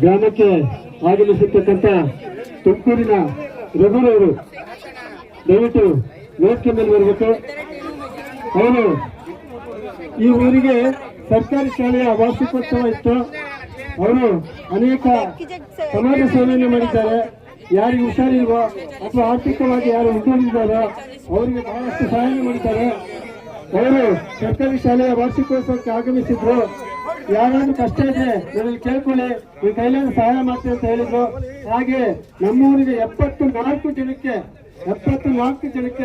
ಗ್ರಾಮಕ್ಕೆ ಆಗಮಿಸಿರ್ತಕ್ಕಂಥ ತುಮಕೂರಿನ ರಘುರವರು ದಯವಿಟ್ಟು ವೇದಿಕೆ ಮೇಲೆ ಬರಬೇಕು. ಅವರು ಈ ಊರಿಗೆ ಸರ್ಕಾರಿ ಶಾಲೆಯ ವಾರ್ಷಿಕೋತ್ಸವ ಇತ್ತು. ಅವರು ಅನೇಕ ಸಮಾಜ ಸೇವೆಯನ್ನು ಮಾಡಿದ್ದಾರೆ. ಯಾರಿಗೆ ಹುಷಾರಿಲ್ವೋ ಅಥವಾ ಆರ್ಥಿಕವಾಗಿ ಯಾರು ಉಳಿದಿದ್ದಾರೋ ಅವರಿಗೆ ಬಹಳಷ್ಟು ಸಹಾಯ ಮಾಡಿದ್ದಾರೆ. ಅವರು ಸರ್ಕಾರಿ ಶಾಲೆಯ ವಾರ್ಷಿಕೋತ್ಸವಕ್ಕೆ ಆಗಮಿಸಿದ್ರು. ಯಾರಾದ್ರೂ ಕಷ್ಟ ಇದ್ರೆ ನನಗೆ ಕೇಳ್ಕೊಳ್ಳಿ, ಈ ಕೈಲಾದ ಸಹಾಯ ಮಾಡ್ತೀನಿ ಅಂತ ಹೇಳಿದ್ರು. ಹಾಗೆ ನಮ್ಮೂರಿಗೆ 74 ಜನಕ್ಕೆ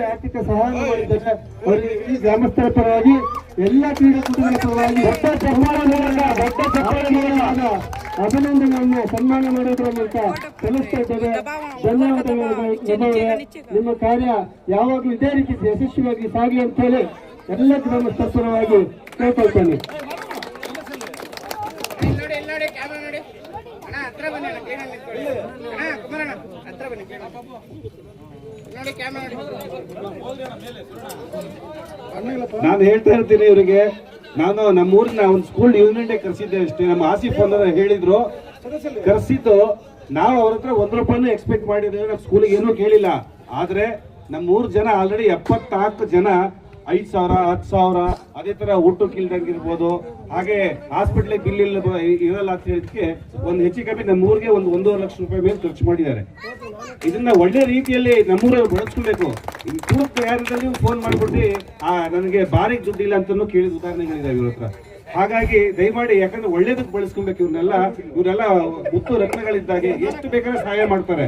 ಆರ್ಥಿಕ ಸಹಾಯ ಮಾಡಿದ್ದಾರೆ. ಅವರಿಗೆ ಈ ಗ್ರಾಮಸ್ಥರ ಪರವಾಗಿ ಎಲ್ಲ ಕ್ರೀಡಾಪಟುಗಳ ಪರವಾಗಿ ಅಭಿನಂದನೆಯನ್ನು ಸನ್ಮಾನ ಮಾಡೋದ್ರ ಮೂಲಕ ಸಲ್ಲಿಸ್ತಾ ಇದ್ದೇವೆ. ಧನ್ಯವಾದಗಳು. ನಿಮ್ಮ ಕಾರ್ಯ ಯಾವಾಗಲೂ ಇದೇ ರೀತಿ ಯಶಸ್ವಿಯಾಗಿ ಸಾಗಲಿ ಅಂತ ಹೇಳಿ ಎಲ್ಲ ಗ್ರಾಮಸ್ಥರ ಪರವಾಗಿ ಕೇಳ್ಕೊಳ್ತೇನೆ. ನಾನು ಹೇಳ್ತಾ ಇರ್ತೀನಿ ಇವರಿಗೆ, ನಾನು ನಮ್ಮೂರಿನ ಒಂದು ಸ್ಕೂಲ್ ಯೂನಿಯನ್ ಡೇ ಕರೆಸಿದ್ದೆ ಅಷ್ಟೇ. ನಮ್ಮ ಆಸಿಫ್ ಅಂತ ಹೇಳಿದ್ರು, ಕರೆಸಿದ್ದು ನಾವು ಅವ್ರ ಹತ್ರ ₹1 ಎಕ್ಸ್ಪೆಕ್ಟ್ ಮಾಡಿದ್ರೆ ನಮ್ಮ ಸ್ಕೂಲಿಗೆ ಏನೂ ಕೇಳಿಲ್ಲ. ಆದ್ರೆ ನಮ್ಮೂರು ಜನ ಆಲ್ರೆಡಿ 74 ಜನ 5,000 10,000 ಅದೇ ತರ ಊಟಕ್ಕೆ ಇಲ್ದಂಗಿರ್ಬೋದು, ಹಾಗೆ ಹಾಸ್ಪಿಟ್ಲ್ ಬಿಲ್ ಇರಲ್ಲ ಅಂತ ಹೇಳಿದಕ್ಕೆ ಒಂದು ಹೆಚ್ಚು ಕಮ್ಮಿ ನಮ್ಮೂರಿಗೆ ₹1.5 ಲಕ್ಷ ಮೇಲೆ ಖರ್ಚು ಮಾಡಿದ್ದಾರೆ. ಇದನ್ನ ಒಳ್ಳೆ ರೀತಿಯಲ್ಲಿ ನಮ್ಮೂರಲ್ಲಿ ಬಳಸ್ಕೊಳ್ಬೇಕು. ಕೂಡ ಯಾರಲ್ಲಿ ಫೋನ್ ಮಾಡ್ಬಿಟ್ಟು ನನಗೆ ಬಾರಿಗೆ ದುಡ್ಡಿಲ್ಲ ಅಂತಲೂ ಕೇಳಿದ ಉದಾಹರಣೆಗಳಿದಾವೆ ಇವ್ರ ಹತ್ರ. ಹಾಗಾಗಿ ದಯಮಾಡಿ, ಯಾಕಂದ್ರೆ ಒಳ್ಳೇದಕ್ಕೆ ಬಳಸ್ಕೊಬೇಕು. ಇವರೆಲ್ಲ ಮುತ್ತು ರತ್ನಗಳಿದ್ದಾಗೆ ಎಷ್ಟು ಬೇಕಾದ್ರೆ ಸಹಾಯ ಮಾಡ್ತಾರೆ.